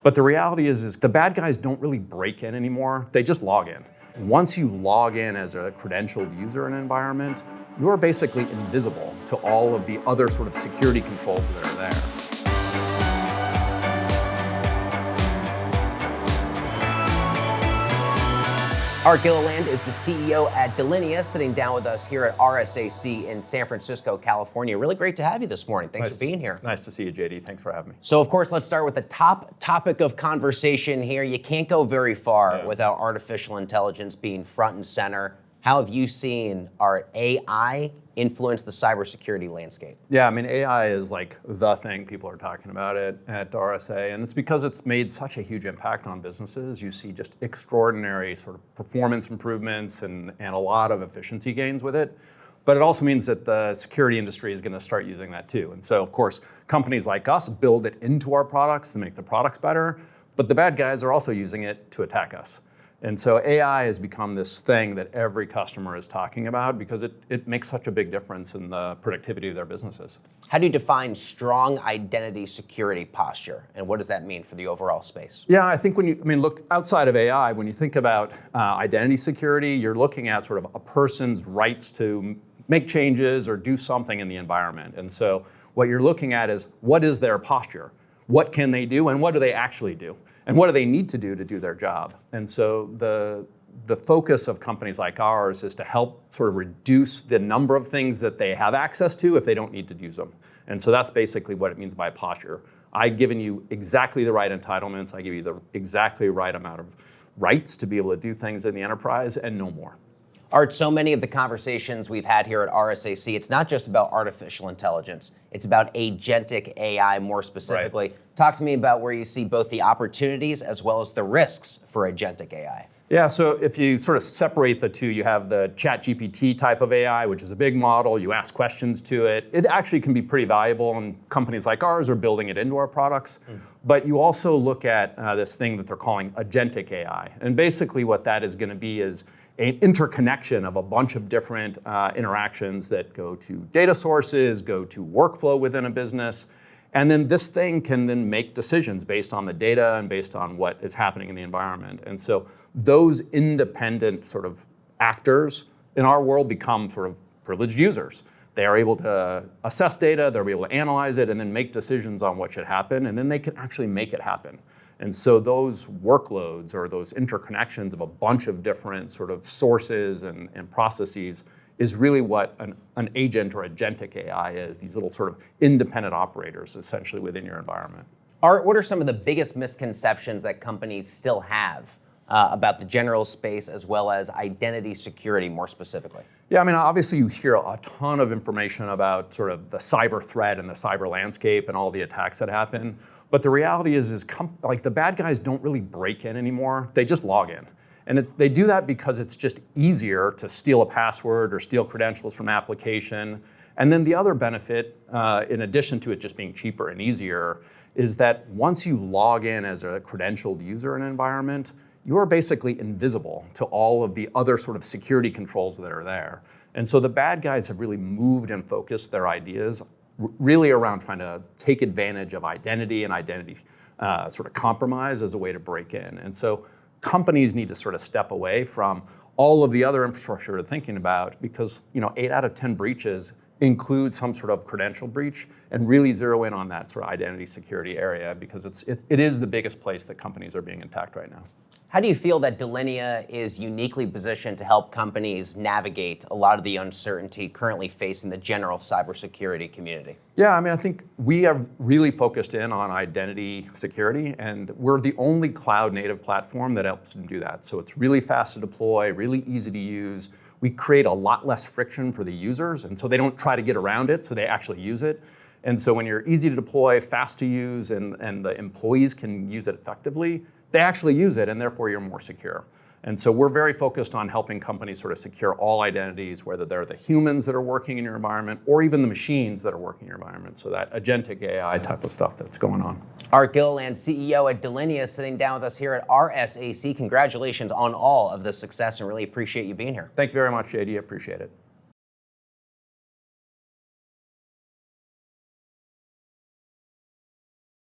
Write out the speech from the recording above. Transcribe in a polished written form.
But the reality is the bad guys don't really break in anymore. They just log in. Once you log in as a credentialed user in an environment, you're basically invisible to all of the other sort of security controls that are there. Art Gilliland is the CEO at Delinea, sitting down with us here at RSAC in San Francisco, California. Really great to have you this morning. Thanks for being here. Nice to see you, JD. Thanks for having me. So, of course, let's start with the top topic of conversation here. You can't go very far without artificial intelligence being front and center. How have you seen our AI influence the cybersecurity landscape? Yeah, I mean, AI is like the thing people are talking about it at RSA, and it's because it's made such a huge impact on businesses. You see just extraordinary sort of performance improvements and a lot of efficiency gains with it. But it also means that the security industry is going to start using that too. And so, of course, companies like us build it into our products to make the products better, but the bad guys are also using it to attack us. And so AI has become this thing that every customer is talking about because it makes such a big difference in the productivity of their businesses. How do you define strong identity security posture, and what does that mean for the overall space? Yeah, I think look outside of AI, when you think about identity security, you're looking at sort of a person's rights to make changes or do something in the environment. And so what you're looking at is what is their posture? What can they do, and what do they actually do? And what do they need to do their job? And so the focus of companies like ours is to help sort of reduce the number of things that they have access to if they don't need to use them. And so that's basically what it means by posture. I've given you exactly the right entitlements. I give you the exactly right amount of rights to be able to do things in the enterprise and no more. Art, so many of the conversations we've had here at RSAC, it's not just about artificial intelligence, it's about agentic AI more specifically. Right. Talk to me about where you see both the opportunities as well as the risks for agentic AI. Yeah, so if you sort of separate the two, you have the ChatGPT type of AI, which is a big model. You ask questions to it. It actually can be pretty valuable, and companies like ours are building it into our products. But you also look at this thing that they're calling agentic AI. And basically what that is going to be is an interconnection of a bunch of different interactions that go to data sources, go to workflow within a business. And then this thing can then make decisions based on the data and based on what is happening in the environment. And so those independent sort of actors in our world become sort of privileged users. They are able to assess data, they're able to analyze it, and then make decisions on what should happen, and then they can actually make it happen. And so those workloads or those interconnections of a bunch of different sort of sources and processes is really what an agent or agentic AI is, these little sort of independent operators essentially within your environment. Art, what are some of the biggest misconceptions that companies still have about the general space as well as identity security more specifically? Yeah, I mean, obviously you hear a ton of information about sort of the cyber threat and the cyber landscape and all the attacks that happen. But the reality is like the bad guys don't really break in anymore. They just log in. And they do that because it's just easier to steal a password or steal credentials from an application. And then the other benefit, in addition to it just being cheaper and easier, is that once you log in as a credentialed user in an environment, you are basically invisible to all of the other sort of security controls that are there. And so the bad guys have really moved and focused their ideas really around trying to take advantage of identity and identity sort of compromise as a way to break in. And so companies need to sort of step away from all of the other infrastructure they're thinking about because 8 out of 10 breaches include some sort of credential breach, and really zero in on that sort of identity security area because it is the biggest place that companies are being attacked right now. How do you feel that Delinea is uniquely positioned to help companies navigate a lot of the uncertainty currently facing the general cybersecurity community? Yeah, I mean, I think we have really focused in on identity security, and we're the only cloud-native platform that helps them do that. So it's really fast to deploy, really easy to use. We create a lot less friction for the users, and so they don't try to get around it, so they actually use it. And so when you're easy to deploy, fast to use, and the employees can use it effectively, they actually use it, and therefore you're more secure. And so we're very focused on helping companies sort of secure all identities, whether they're the humans that are working in your environment or even the machines that are working in your environment. So that agentic AI type of stuff that's going on. Art Gilliland, CEO at Delinea, sitting down with us here at RSAC. Congratulations on all of the success and really appreciate you being here. Thank you very much, JD. Appreciate it.